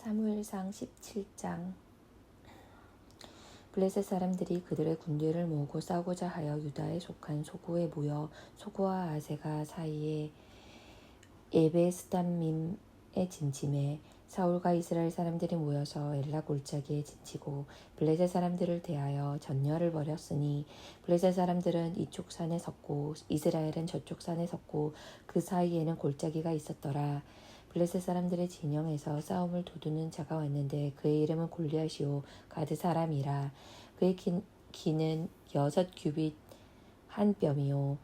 사무엘상 17장. 블레셋 사람들이 그들의 군대를 모으고 싸우고자 하여 유다에 속한 소고에 모여 소고와 아세가 사이에 에베스담밈에 진침해 사울과 이스라엘 사람들이 모여서 엘라 골짜기에 진치고 블레셋 사람들을 대하여 전열을 벌였으니 블레셋 사람들은 이쪽 산에 섰고 이스라엘은 저쪽 산에 섰고 그 사이에는 골짜기가 있었더라. 블레셋 사람들의 진영에서 싸움을 도두는 자가 왔는데 그의 이름은 골리앗이요 가드 사람이라. 그의 키는 6규빗 한 뼘이요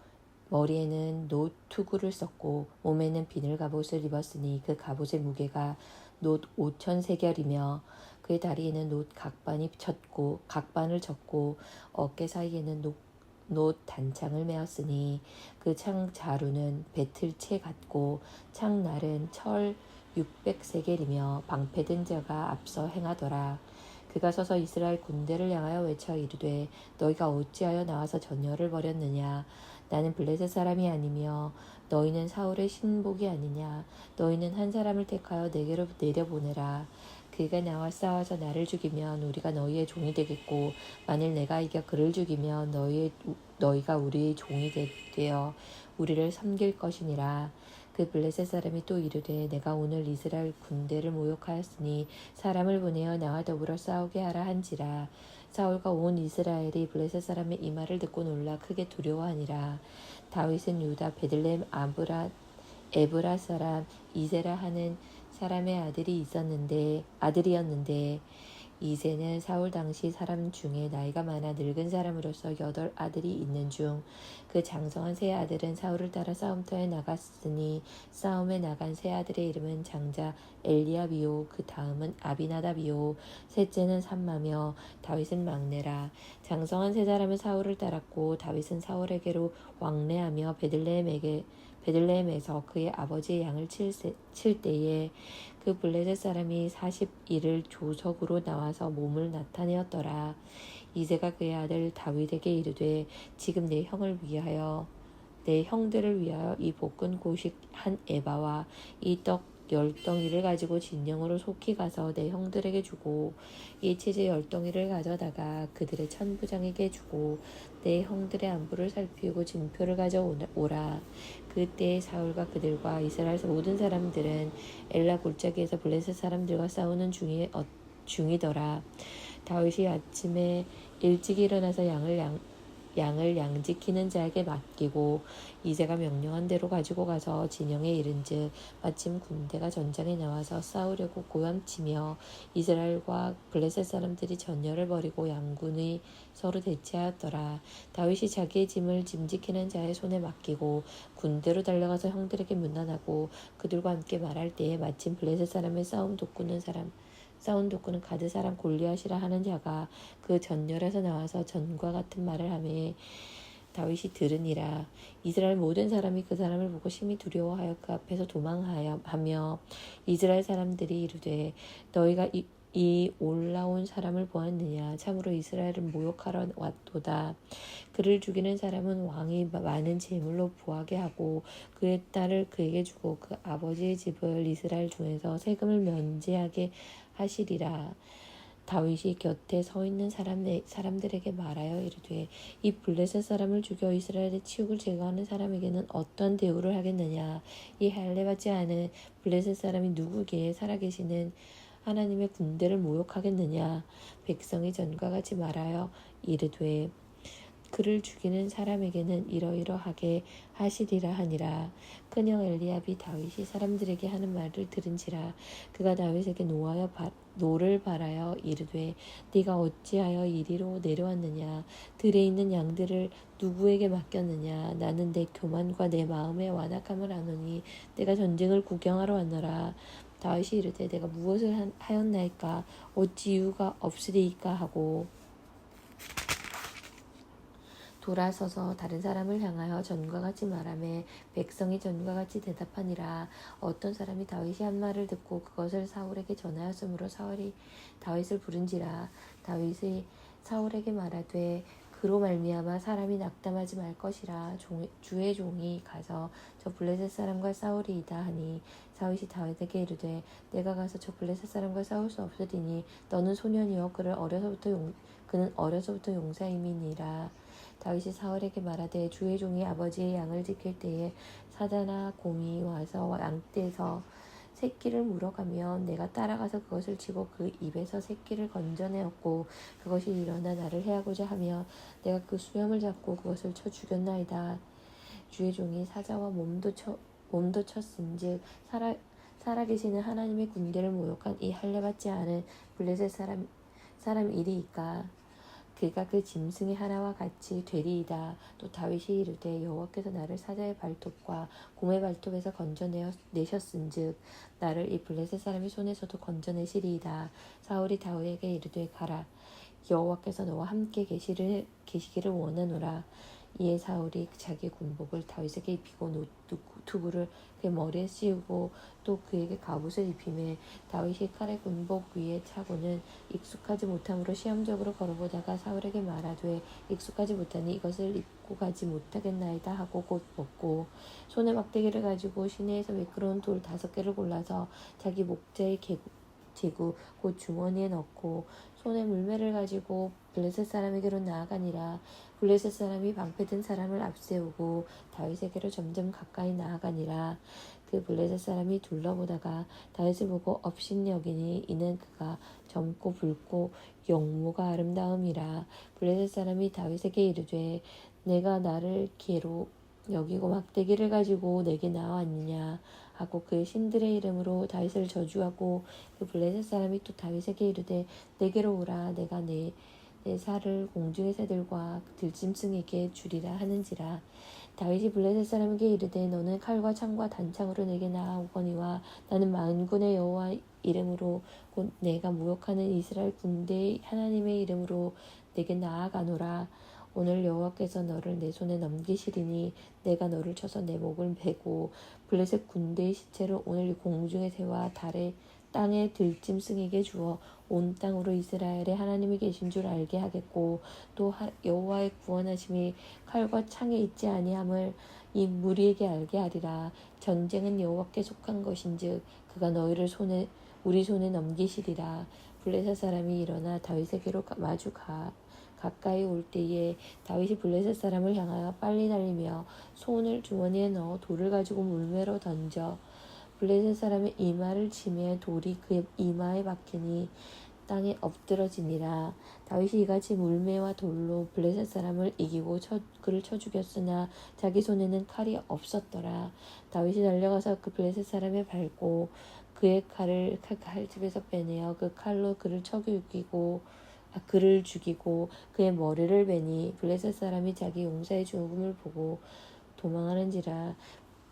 머리에는 놋 투구를 썼고 몸에는 비늘 갑옷을 입었으니 그 갑옷의 무게가 놋 5,000세겔이며 그의 다리에는 놋 각반을 쳤고 어깨 사이에는 놋 단창을 메었으니 그 창 자루는 배틀채 같고 창날은 철 600세겔이며 방패 든 자가 앞서 행하더라. 그가 서서 이스라엘 군대를 향하여 외쳐 이르되 너희가 어찌하여 나와서 전열을 벌였느냐. 나는 블레셋 사람이 아니며 너희는 사울의 신복이 아니냐. 너희는 한 사람을 택하여 내게로 내려보내라. 그가 나와 싸워서 나를 죽이면 우리가 너희의 종이 되겠고 만일 내가 이겨 그를 죽이면 너희가 우리의 종이 되어 우리를 섬길 것이니라. 그 블레셋 사람이 또 이르되 내가 오늘 이스라엘 군대를 모욕하였으니 사람을 보내어 나와 더불어 싸우게 하라 한지라. 사울과 온 이스라엘이 블레셋 사람의 이 말을 듣고 놀라 크게 두려워하니라. 다윗은 유다 베들레헴 에브라 사람 이세라 하는 사람의 아들이었는데 이세는 사울 당시 사람 중에 나이가 많아 늙은 사람으로서 8 아들이 있는 중 그 장성한 세 아들은 사울을 따라 싸움터에 나갔으니 싸움에 나간 세 아들의 이름은 장자 엘리압이요 그 다음은 아비나답이요 셋째는 삼마며 다윗은 막내라. 장성한 세 사람은 사울을 따랐고 다윗은 사울에게로 왕래하며 베들레헴에서 그의 아버지의 양을 칠 때에 그 블레셋 사람이 40일을 조석으로 나와서 몸을 나타내었더라. 이새가 그의 아들 다윗에게 이르되 지금 내 형들을 위하여 이 볶은 고식 한 에바와 이 떡 10덩이를 가지고 진영으로 속히 가서 내 형들에게 주고 이 치즈 10덩이를 가져다가 그들의 천부장에게 주고 내 형들의 안부를 살피우고 징표를 가져오라. 그때 사울과 그들과 이스라엘 모든 사람들은 엘라 골짜기에서 블레셋 사람들과 싸우는 중이더라. 다윗이 아침에 일찍 일어나서 양을 양지키는 자에게 맡기고 이새가 명령한 대로 가지고 가서 진영에 이른즉 마침 군대가 전장에 나와서 싸우려고 고함치며 이스라엘과 블레셋 사람들이 전열을 벌이고 양군이 서로 대치하였더라. 다윗이 자기의 짐을 짐지키는 자의 손에 맡기고 군대로 달려가서 형들에게 문안하고 그들과 함께 말할 때에 마침 블레셋 사람의 싸운 돋구는 가드 사람 골리앗이라 하는 자가 그 전열에서 나와서 전과 같은 말을 하매 다윗이 들으니라. 이스라엘 모든 사람이 그 사람을 보고 심히 두려워하여 그 앞에서 도망하며 이스라엘 사람들이 이르되 너희가 이 올라온 사람을 보았느냐. 참으로 이스라엘을 모욕하러 왔도다. 그를 죽이는 사람은 왕이 많은 재물로 부하게 하고 그의 딸을 그에게 주고 그 아버지의 집을 이스라엘 중에서 세금을 면제하게 하시리라. 다윗이 곁에 서 있는 사람들에게 말하여 이르되 이 블레셋 사람을 죽여 이스라엘의 치욕을 제거하는 사람에게는 어떤 대우를 하겠느냐. 이 할례받지 않은 블레셋 사람이 누구기에 살아계시는 하나님의 군대를 모욕하겠느냐. 백성이 전과 같이 말하여 이르되 그를 죽이는 사람에게는 이러이러하게 하시리라 하니라. 큰형 엘리압이 다윗이 사람들에게 하는 말을 들은지라. 그가 다윗에게 노를 바라여 이르되 네가 어찌하여 이리로 내려왔느냐. 들에 있는 양들을 누구에게 맡겼느냐. 나는 내 교만과 내 마음의 완악함을 아노니 내가 전쟁을 구경하러 왔노라. 다윗이 이르되 내가 무엇을 하였나이까. 어찌 이유가 없으리이까 하고 돌아서서 다른 사람을 향하여 전과 같이 말하며 백성이 전과 같이 대답하니라. 어떤 사람이 다윗이 한 말을 듣고 그것을 사울에게 전하였으므로 사울이 다윗을 부른지라. 다윗이 사울에게 말하되 그로 말미암아 사람이 낙담하지 말 것이라. 주의 종이 가서 저 블레셋 사람과 싸우리이다 하니 다윗이 다윗에게 이르되 내가 가서 저 블레셋 사람과 싸울 수 없으리니 너는 소년이요 그는 어려서부터 용사임이니라. 다윗이 사울에게 말하되 주의 종이 아버지의 양을 지킬 때에 사자나 곰이 와서 양떼에서 새끼를 물어가면 내가 따라가서 그것을 치고 그 입에서 새끼를 건져내었고 그것이 일어나 나를 해하고자 하며 내가 그 수염을 잡고 그것을 쳐 죽였나이다. 주의 종이 사자와 몸도 쳤은즉 살아계시는 하나님의 군대를 모욕한 이 할례받지 않은 블레셋 사람 일이이까. 그가 그 짐승의 하나와 같이 되리이다. 또 다윗이 이르되 여호와께서 나를 사자의 발톱과 곰의 발톱에서 건져내셨은즉 나를 이 블레셋 사람의 손에서도 건져내시리이다. 사울이 다윗에게 이르되 가라. 여호와께서 너와 함께 계시기를 원하노라. 이에 사울이 자기 군복을 다윗에게 입히고 노투구를 그의 머리에 씌우고 또 그에게 갑옷을 입히매 다윗이 칼의 군복 위에 차고는 익숙하지 못함으로 시험적으로 걸어보다가 사울에게 말하되 익숙하지 못하니 이것을 입고 가지 못하겠나이다 하고 곧 벗고 손에 막대기를 가지고 시내에서 매끄러운 돌 5개를 골라서 자기 목자의 제구 곧 주머니에 넣고 손에 물매를 가지고 블레셋 사람에게로 나아가니라. 블레셋 사람이 방패 든 사람을 앞세우고 다윗에게로 점점 가까이 나아가니라. 그 블레셋 사람이 둘러보다가 다윗을 보고 업신여기니 이는 그가 젊고 붉고 용모가 아름다움이라. 블레셋 사람이 다윗에게 이르되 내가 나를 개로 여기고 막대기를 가지고 내게 나왔느냐 하고 그 신들의 이름으로 다윗을 저주하고 그 블레셋 사람이 또 다윗에게 이르되 내게로 오라. 내가 내 살을 공중의 새들과 들짐승에게 주리라 하는지라. 다윗이 블레셋 사람에게 이르되 너는 칼과 창과 단창으로 내게 나아오거니와 나는 만군의 여호와 이름으로 곧 내가 모욕하는 이스라엘 군대의 하나님의 이름으로 내게 나아가노라. 오늘 여호와께서 너를 내 손에 넘기시리니 내가 너를 쳐서 내 목을 베고 블레셋 군대의 시체를 오늘 공중의 새와 땅의 들짐승에게 주어 온 땅으로 이스라엘의 하나님이 계신 줄 알게 하겠고 또 여호와의 구원하심이 칼과 창에 있지 아니함을 이 무리에게 알게 하리라. 전쟁은 여호와께 속한 것인즉 그가 너희를 우리 손에 넘기시리라. 블레셋 사람이 일어나 다윗에게로 마주 가까이 올 때에 다윗이 블레셋 사람을 향하여 빨리 달리며 손을 주머니에 넣어 돌을 가지고 물매로 던져 블레셋 사람의 이마를 치매 돌이 그의 이마에 박히니 땅에 엎드러지니라. 다윗이 이같이 물매와 돌로 블레셋 사람을 이기고 그를 쳐 죽였으나 자기 손에는 칼이 없었더라. 다윗이 달려가서 그 블레셋 사람을 밟고 그의 칼을 칼집에서 빼내어 그 칼로 그를 죽이고 그의 머리를 베니 블레셋 사람이 자기 용사의 죽음을 보고 도망하는지라.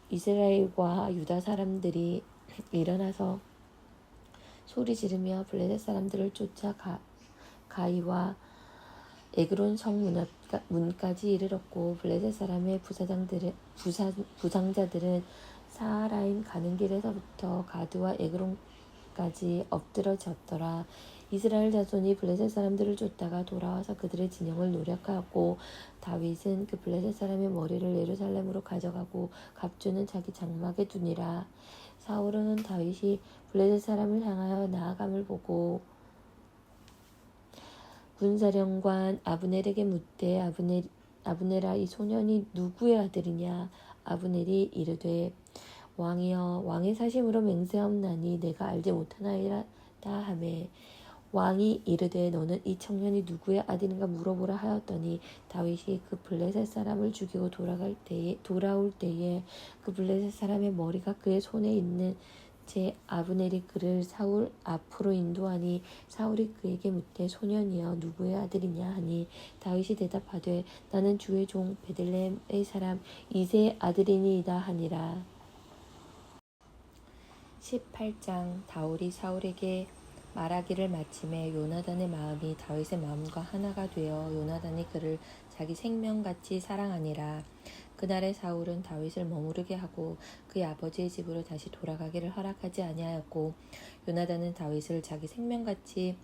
이스라엘과 유다 사람들이 일어나서 소리 지르며 블레셋 사람들을 쫓아 가이와 에그론 성 문까지 이르렀고 블레셋 사람의 부상자들은 사하라임 가는 길에서부터 가드와 에그론까지 엎드러졌더라. 이스라엘 자손이 블레셋 사람들을 쫓다가 돌아와서 그들의 진영을 노력하였고 다윗은 그 블레셋 사람의 머리를 예루살렘으로 가져가고 갑주는 자기 장막에 두니라. 사울은 다윗이 블레셋 사람을 향하여 나아감을 보고 군사령관 아브넬에게 묻되 아브넬아 이 소년이 누구의 아들이냐. 아브넬이 이르되 왕이여 왕의 사심으로 맹세하옵나니 내가 알지 못하나이다 하매 왕이 이르되 너는 이 청년이 누구의 아들인가 물어보라 하였더니 다윗이 그 블레셋 사람을 죽이고 돌아올 때에 그 블레셋 사람의 머리가 그의 손에 있는 채 아브넬이 그를 사울 앞으로 인도하니 사울이 그에게 묻되 소년이여 누구의 아들이냐 하니 다윗이 대답하되 나는 주의 종 베들레헴의 사람 이새의 아들이니이다 하니라. 18장. 다윗이 사울에게 말하기를 마침에 요나단의 마음이 다윗의 마음과 하나가 되어 요나단이 그를 자기 생명같이 사랑하니라. 그날에 사울은 다윗을 머무르게 하고 그의 아버지의 집으로 다시 돌아가기를 허락하지 아니하였고 요나단은 다윗을 자기 생명같이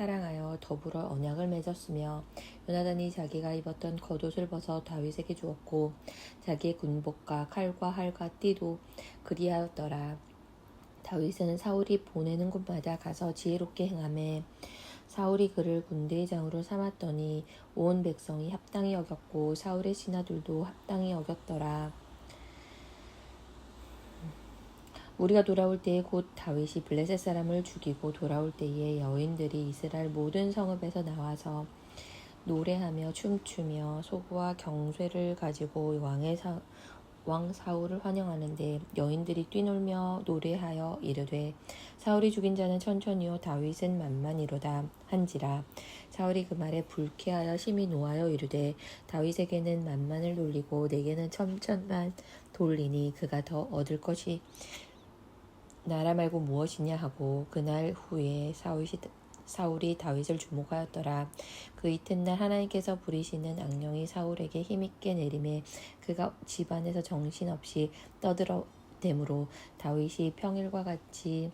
사랑하여 더불어 언약을 맺었으며 요나단이 자기가 입었던 겉옷을 벗어 다윗에게 주었고 자기의 군복과 칼과 활과 띠도 그리하였더라. 다윗은 사울이 보내는 곳마다 가서 지혜롭게 행하매 사울이 그를 군대의 장으로 삼았더니 온 백성이 합당히 여겼고 사울의 신하들도 합당히 여겼더라. 우리가 돌아올 때에 곧 다윗이 블레셋 사람을 죽이고 돌아올 때에 여인들이 이스라엘 모든 성읍에서 나와서 노래하며 춤추며 소고와 경쇠를 가지고 왕 사울을 환영하는데 여인들이 뛰놀며 노래하여 이르되 사울이 죽인 자는 천천히요 다윗은 만만이로다 한지라. 사울이 그 말에 불쾌하여 심히 노하여 이르되 다윗에게는 만만을 돌리고 내게는 천천만 돌리니 그가 더 얻을 것이 나라 말고 무엇이냐 하고 그날 후에 사울이 다윗을 주목하였더라. 그 이튿날 하나님께서 부리시는 악령이 사울에게 힘있게 내림에 그가 집안에서 정신없이 떠들어대므로 다윗이 평일과 같이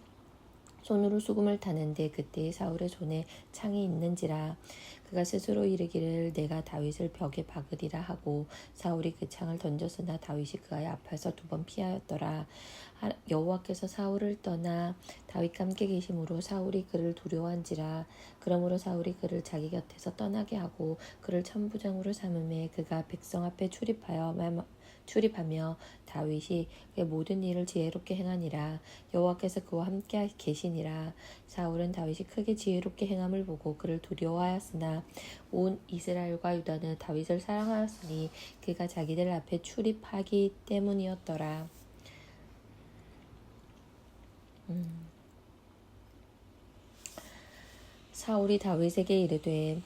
손으로 수금을 타는데 그때 사울의 손에 창이 있는지라. 그가 스스로 이르기를 내가 다윗을 벽에 박으리라 하고 사울이 그 창을 던졌으나 다윗이 그의 앞에서 2번 피하였더라. 여호와께서 사울을 떠나 다윗과 함께 계심으로 사울이 그를 두려워한지라. 그러므로 사울이 그를 자기 곁에서 떠나게 하고 그를 천부장으로 삼음에 그가 백성 앞에 출입하며 다윗이 그의 모든 일을 지혜롭게 행하니라. 여호와께서 그와 함께 계시니라. 사울은 다윗이 크게 지혜롭게 행함을 보고 그를 두려워하였으나 온 이스라엘과 유다는 다윗을 사랑하였으니 그가 자기들 앞에 출입하기 때문이었더라. 사울이 다윗에게 이르되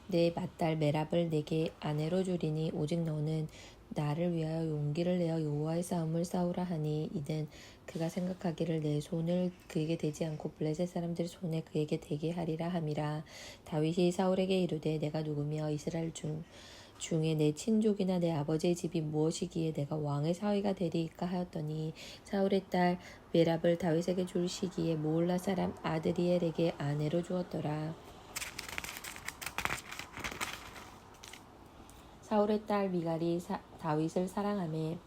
내 맏딸 메랍을 내게 아내로 주리니 오직 너는 나를 위하여 용기를 내어 여호와의 싸움을 싸우라 하니 이는 그가 생각하기를 내 손을 그에게 대지 않고 블레셋 사람들의 손에 그에게 대게 하리라 함이라. 다윗이 사울에게 이르되 내가 누구며 이스라엘 중에 내 친족이나 내 아버지의 집이 무엇이기에 내가 왕의 사위가 되리이까 하였더니 사울의 딸 메랍을 다윗에게 줄 시기에 모올라 사람 아드리엘에게 아내로 주었더라. 사울의 딸 미갈이 다윗을 사랑하매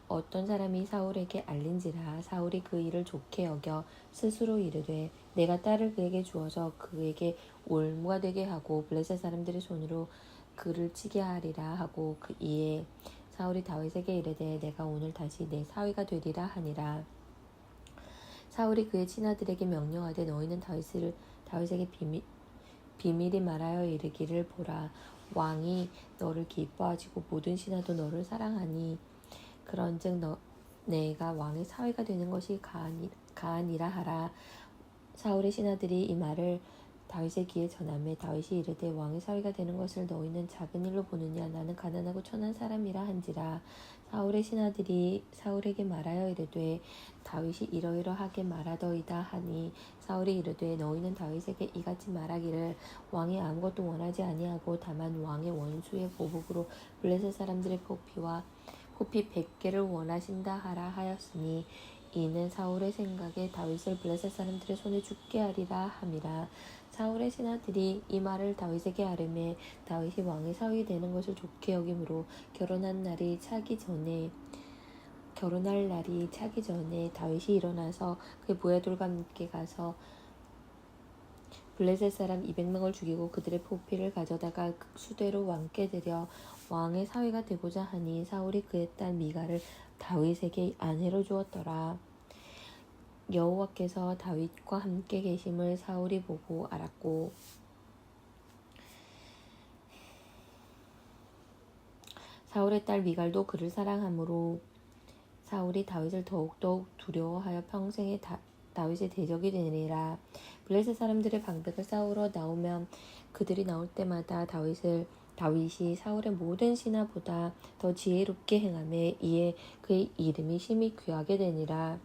어떤 사람이 사울에게 알린지라. 사울이 그 일을 좋게 여겨 스스로 이르되 내가 딸을 그에게 주어서 그에게 올무가 되게 하고 블레셋 사람들의 손으로 그를 치게 하리라 하고 그 이에 사울이 다윗에게 이르되 내가 오늘 다시 내 사위가 되리라 하니라. 사울이 그의 친아들에게 명령하되 너희는 다윗에게 비밀이 말하여 이르기를 보라. 왕이 너를 기뻐하시고 모든 신하도 너를 사랑하니 그런즉 내가 왕의 사위가 되는 것이 가하니라 하라. 사울의 신하들이 이 말을 다윗의 귀에 전하매 다윗이 이르되 왕의 사위가 되는 것을 너희는 작은 일로 보느냐 나는 가난하고 천한 사람이라 한지라. 사울의 신하들이 사울에게 말하여 이르되 다윗이 이러이러하게 말하더이다 하니 사울이 이르되 너희는 다윗에게 이같이 말하기를 왕이 아무것도 원하지 아니하고 다만 왕의 원수의 보복으로 블레셋 사람들의 포피 100개를 원하신다 하라 하였으니 이는 사울의 생각에 다윗을 블레셋 사람들의 손에 죽게 하리라 함이라. 사울의 신하들이 이 말을 다윗에게 아뢰매 다윗이 왕의 사위 되는 것을 좋게 여김으로 결혼할 날이 차기 전에 다윗이 일어나서 그의 부하들과 함께 가서 블레셋 사람 200명을 죽이고 그들의 포피를 가져다가 수대로 왕께 드려 왕의 사위가 되고자 하니 사울이 그의 딸 미갈을 다윗에게 아내로 주었더라. 여호와께서 다윗과 함께 계심을 사울이 보고 알았고 사울의 딸 미갈도 그를 사랑하므로 사울이 다윗을 더욱 두려워하여 평생에 다윗의 대적이 되니라. 블레셋 사람들의 방백을 싸우러 나오면 그들이 나올 때마다 다윗이 사울의 모든 신하보다 더 지혜롭게 행하매 이에 그의 이름이 심히 귀하게 되니라.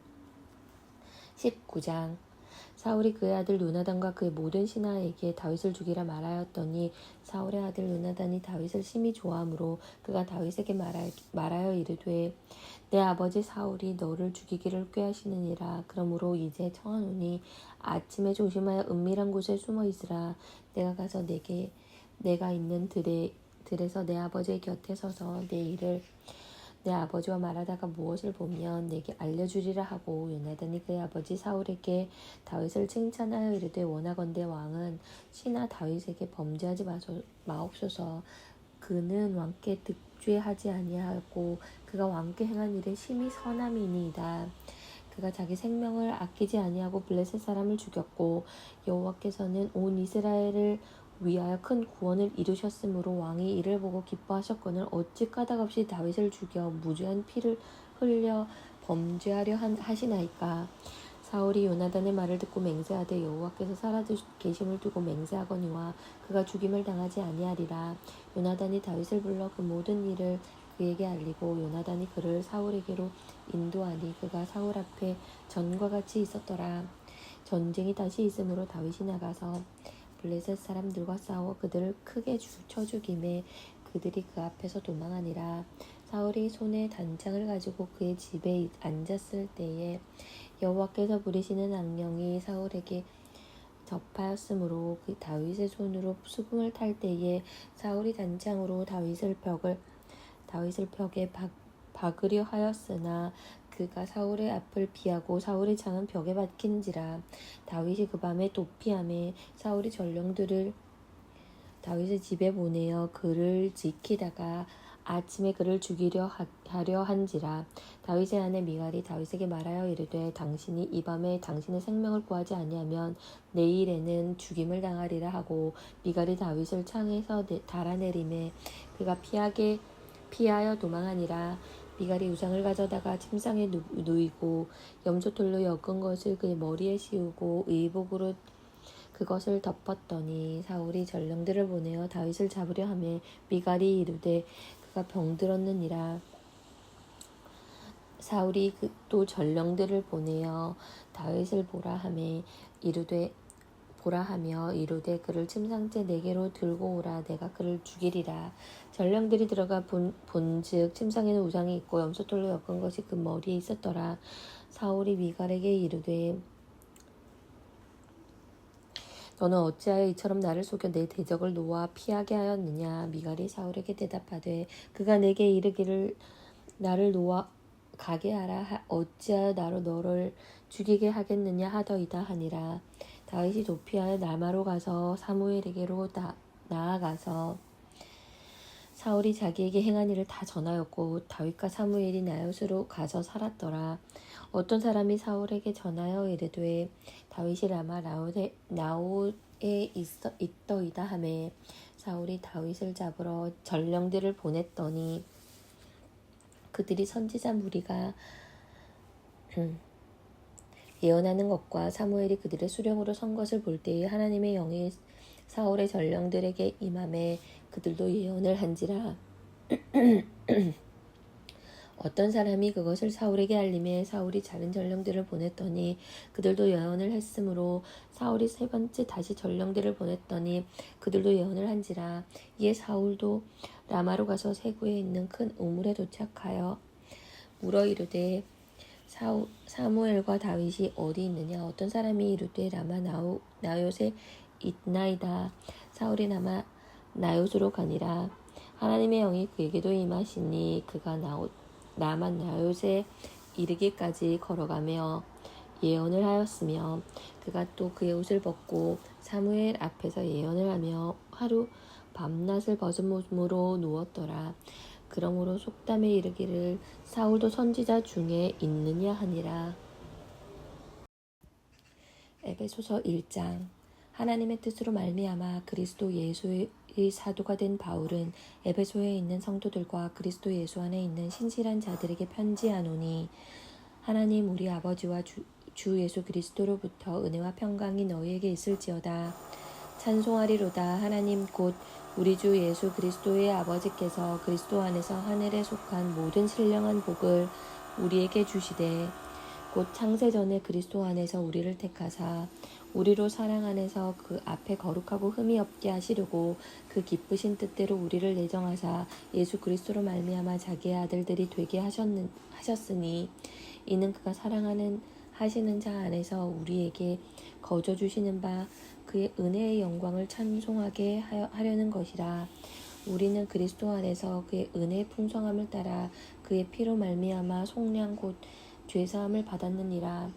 19장. 사울이 그의 아들 요나단과 그의 모든 신하에게 다윗을 죽이라 말하였더니 사울의 아들 요나단이 다윗을 심히 좋아하므로 그가 다윗에게 말하여 이르되 내 아버지 사울이 너를 죽이기를 꾀하시느니라. 그러므로 이제 청하노니 아침에 조심하여 은밀한 곳에 숨어 있으라. 내가 가서 내가 있는 들에서 내 아버지의 곁에 서서 내 일을 내 아버지와 말하다가 무엇을 보면 내게 알려주리라 하고 요나단이 그의 아버지 사울에게 다윗을 칭찬하여 이르되 원하건대 왕은 신하 다윗에게 범죄하지 마옵소서. 그는 왕께 득죄하지 아니하고 그가 왕께 행한 일에 심히 선함이니이다. 그가 자기 생명을 아끼지 아니하고 블레셋 사람을 죽였고 여호와께서는 온 이스라엘을 위하여 큰 구원을 이루셨으므로 왕이 이를 보고 기뻐하셨거늘 어찌 까닭없이 다윗을 죽여 무죄한 피를 흘려 범죄하려 하시나이까. 사울이 요나단의 말을 듣고 맹세하되 여호와께서 살아계심을 두고 맹세하거니와 그가 죽임을 당하지 아니하리라. 요나단이 다윗을 불러 그 모든 일을 그에게 알리고 요나단이 그를 사울에게로 인도하니 그가 사울 앞에 전과 같이 있었더라. 전쟁이 다시 있으므로 다윗이 나가서 블레셋 사람들과 싸워 그들을 크게 쳐 죽임에 그들이 그 앞에서 도망하니라. 사울이 손에 단창을 가지고 그의 집에 앉았을 때에 여호와께서 부리시는 악령이 사울에게 접하였으므로 그 다윗의 손으로 수금을 탈 때에 사울이 단창으로 다윗을 벽에 박으려 하였으나 그가 사울의 앞을 피하고 사울의 창은 벽에 박힌지라. 다윗이 그 밤에 도피함에 사울이 전령들을 다윗의 집에 보내어 그를 지키다가 아침에 그를 죽이려 하려 한지라. 다윗의 아내 미갈이 다윗에게 말하여 이르되 당신이 이 밤에 당신의 생명을 구하지 아니하면 내일에는 죽임을 당하리라 하고 미갈이 다윗을 창에서 달아내림에 그가 피하여 도망하니라. 미갈이 우상을 가져다가 침상에 누이고 염소털로 엮은 것을 그의 머리에 씌우고 의복으로 그것을 덮었더니 사울이 전령들을 보내어 다윗을 잡으려 하매 미갈이 이르되 그가 병들었느니라. 사울이 또 전령들을 보내어 다윗을 보라 하며 이르되 그를 침상째 내게로 들고 오라. 내가 그를 죽이리라. 전령들이 들어가 본즉 침상에는 우상이 있고 염소털로 엮은 것이 그 머리에 있었더라. 사울이 미갈에게 이르되 너는 어찌하여 이처럼 나를 속여 내 대적을 놓아 피하게 하였느냐. 미갈이 사울에게 대답하되 그가 내게 이르기를 나를 놓아 가게 하라. 어찌하여 나로 너를 죽이게 하겠느냐 하더이다 하니라. 다윗이 도피하여 라마로 가서 사무엘에게로 나아가서 사울이 자기에게 행한 일을 다 전하였고 다윗과 사무엘이 나요스로 가서 살았더라. 어떤 사람이 사울에게 전하여 이르되 다윗이 라마 나옷에 있더이다 하매 사울이 다윗을 잡으러 전령들을 보냈더니 그들이 선지자 무리가 예언하는 것과 사무엘이 그들의 수령으로 선 것을 볼 때에 하나님의 영이 사울의 전령들에게 임함에 그들도 예언을 한지라. 어떤 사람이 그것을 사울에게 알림해 사울이 다른 전령들을 보냈더니 그들도 예언을 했으므로 사울이 세 번째 다시 전령들을 보냈더니 그들도 예언을 한지라. 이에 사울도 라마로 가서 세구에 있는 큰 우물에 도착하여 물어 이르되 사무엘과 다윗이 어디 있느냐. 어떤 사람이 이르되 라마 나요새 있나이다. 사울이 라마 나요스로 가니라. 하나님의 영이 그에게도 임하시니 그가 라마 나요새 이르기까지 걸어가며 예언을 하였으며 그가 또 그의 옷을 벗고 사무엘 앞에서 예언을 하며 하루 밤낮을 벗은 몸으로 누웠더라. 그러므로 속담에 이르기를 사울도 선지자 중에 있느냐 하니라. 에베소서 1장. 하나님의 뜻으로 말미암아 그리스도 예수의 사도가 된 바울은 에베소에 있는 성도들과 그리스도 예수 안에 있는 신실한 자들에게 편지하노니 하나님 우리 아버지와 주 예수 그리스도로부터 은혜와 평강이 너희에게 있을지어다. 찬송하리로다. 하나님 곧 우리 주 예수 그리스도의 아버지께서 그리스도 안에서 하늘에 속한 모든 신령한 복을 우리에게 주시되 곧 창세전에 그리스도 안에서 우리를 택하사 우리로 사랑 안에서 그 앞에 거룩하고 흠이 없게 하시려고 그 기쁘신 뜻대로 우리를 예정하사 예수 그리스도로 말미암아 자기의 아들들이 되게 하셨으니 이는 그가 사랑하는 하시는 자 안에서 우리에게 거저 주시는 바 그의 은혜의 영광을 찬송하게 하려는 것이라. 우리는 그리스도 안에서 그의 은혜의 풍성함을 따라 그의 피로 말미암아 속량 곧 죄사함을 받았느니라.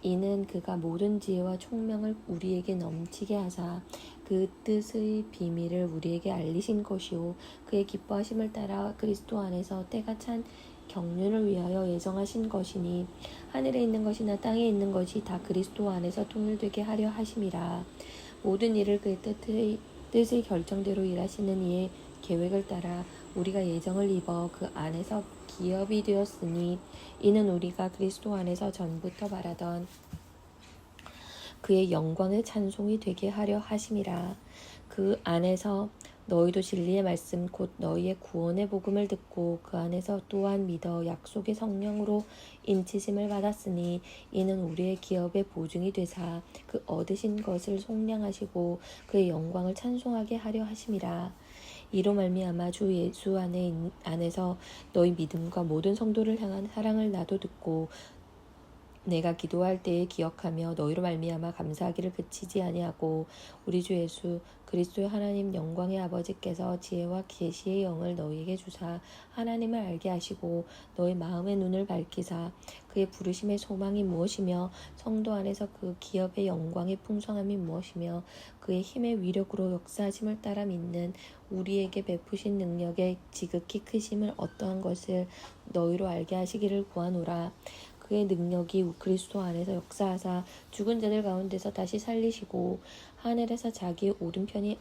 이는 그가 모든 지혜와 총명을 우리에게 넘치게 하사 그 뜻의 비밀을 우리에게 알리신 것이요 그의 기뻐하심을 따라 그리스도 안에서 때가 찬 경륜을 위하여 예정하신 것이니 하늘에 있는 것이나 땅에 있는 것이 다 그리스도 안에서 통일되게 하려 하심이라. 모든 일을 그의 뜻의 결정대로 일하시는 이의 계획을 따라 우리가 예정을 입어 그 안에서 기업이 되었으니 이는 우리가 그리스도 안에서 전부터 바라던 그의 영광의 찬송이 되게 하려 하심이라. 그 안에서 너희도 진리의 말씀 곧 너희의 구원의 복음을 듣고 그 안에서 또한 믿어 약속의 성령으로 인치심을 받았으니 이는 우리의 기업의 보증이 되사 그 얻으신 것을 속량하시고 그의 영광을 찬송하게 하려 하심이라. 이로 말미암아 주 예수 안에서 너희 믿음과 모든 성도를 향한 사랑을 나도 듣고 내가 기도할 때에 기억하며 너희로 말미암아 감사하기를 그치지 아니하고 우리 주 예수 그리스도의 하나님 영광의 아버지께서 지혜와 계시의 영을 너희에게 주사 하나님을 알게 하시고 너희 마음의 눈을 밝히사 그의 부르심의 소망이 무엇이며 성도 안에서 그 기업의 영광의 풍성함이 무엇이며 그의 힘의 위력으로 역사하심을 따라 믿는 우리에게 베푸신 능력의 지극히 크심을 어떠한 것을 너희로 알게 하시기를 구하노라. 그의 능력이 그리스도 안에서 역사하사 죽은 자들 가운데서 다시 살리시고 하늘에서 자기의 오른편에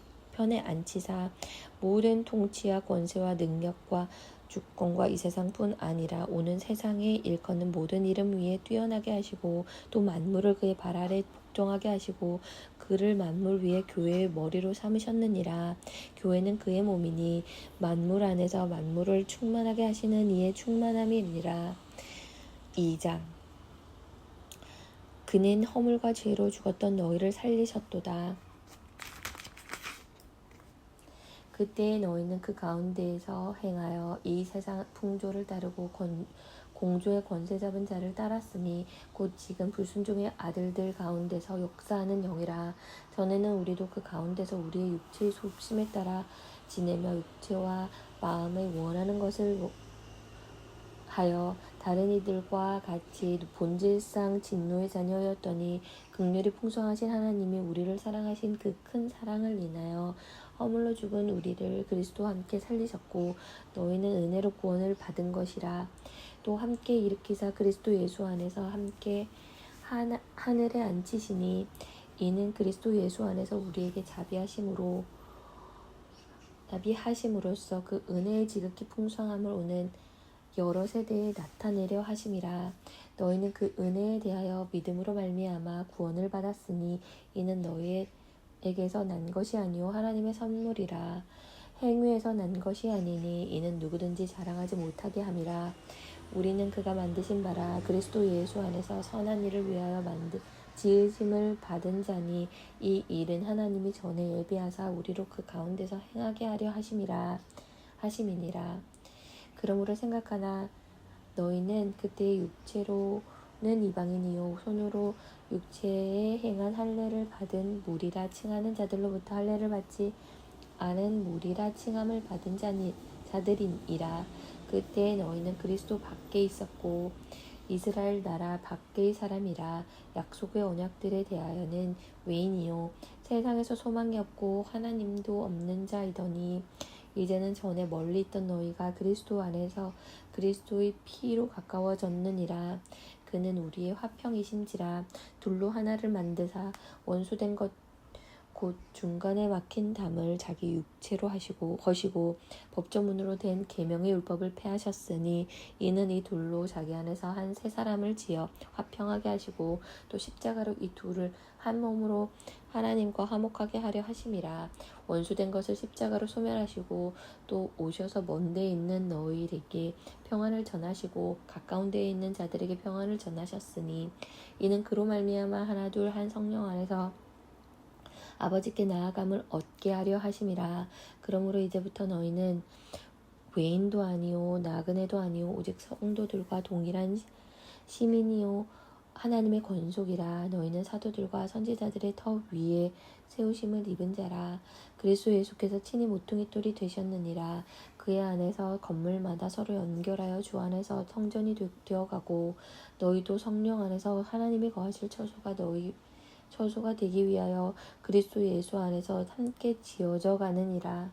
앉히사 모든 통치와 권세와 능력과 주권과 이 세상뿐 아니라 오는 세상에 일컫는 모든 이름 위에 뛰어나게 하시고 또 만물을 그의 발 아래 복종하게 하시고 그를 만물 위에 교회의 머리로 삼으셨느니라. 교회는 그의 몸이니 만물 안에서 만물을 충만하게 하시는 이의 충만함이니라. 2장. 그는 허물과 죄로 죽었던 너희를 살리셨도다. 그때에 너희는 그 가운데에서 행하여 이 세상 풍조를 따르고 공조의 권세 잡은 자를 따랐으니 곧 지금 불순종의 아들들 가운데서 역사하는 영이라. 전에는 우리도 그 가운데서 우리의 육체의 속심에 따라 지내며 육체와 마음에 원하는 것을 하여 다른 이들과 같이 본질상 진노의 자녀였더니 긍휼이 풍성하신 하나님이 우리를 사랑하신 그 큰 사랑을 인하여 허물로 죽은 우리를 그리스도와 함께 살리셨고 너희는 은혜로 구원을 받은 것이라. 또 함께 일으키사 그리스도 예수 안에서 함께 하늘에 앉히시니 이는 그리스도 예수 안에서 우리에게 자비하심으로써 그 은혜의 지극히 풍성함을 오는 여러 세대에 나타내려 하심이라. 너희는 그 은혜에 대하여 믿음으로 말미암아 구원을 받았으니 이는 너희에게서 난 것이 아니요 하나님의 선물이라. 행위에서 난 것이 아니니 이는 누구든지 자랑하지 못하게 함이라. 우리는 그가 만드신 바라 그리스도 예수 안에서 선한 일을 위하여 지으심을 받은 자니 이 일은 하나님이 전에 예비하사 우리로 그 가운데서 행하게 하려 하심이니라. 그러므로 생각하나 너희는 그때의 육체로는 이방인이요 손으로 육체에 행한 할례를 받은 무리라 칭하는 자들로부터 할례를 받지 않은 무리라 칭함을 받은 자들이니라. 그때 너희는 그리스도 밖에 있었고 이스라엘 나라 밖의 사람이라. 약속의 언약들에 대하여는 외인이요 세상에서 소망이 없고 하나님도 없는 자이더니 이제는 전에 멀리 있던 너희가 그리스도 안에서 그리스도의 피로 가까워졌느니라. 그는 우리의 화평이신지라. 둘로 하나를 만드사 곧 중간에 막힌 담을 자기 육체로 거시고 법조문으로 된 계명의 율법을 폐하셨으니 이는 이 둘로 자기 안에서 한 세 사람을 지어 화평하게 하시고 또 십자가로 이 둘을 한 몸으로 하나님과 화목하게 하려 하심이라. 원수된 것을 십자가로 소멸하시고 또 오셔서 먼 데 있는 너희에게 평안을 전하시고 가까운 데에 있는 자들에게 평안을 전하셨으니 이는 그로 말미암아 하나 둘 한 성령 안에서 아버지께 나아감을 얻게 하려 하심이라. 그러므로 이제부터 너희는 외인도 아니요 나그네도 아니요 오직 성도들과 동일한 시민이요 하나님의 권속이라. 너희는 사도들과 선지자들의 터 위에 세우심을 입은 자라. 그리스도 예수께서 친히 모퉁이 돌이 되셨느니라. 그의 안에서 건물마다 서로 연결하여 주 안에서 성전이 되어가고 너희도 성령 안에서 하나님이 거하실 처소가 되기 위하여 그리스도 예수 안에서 함께 지어져 가느니라.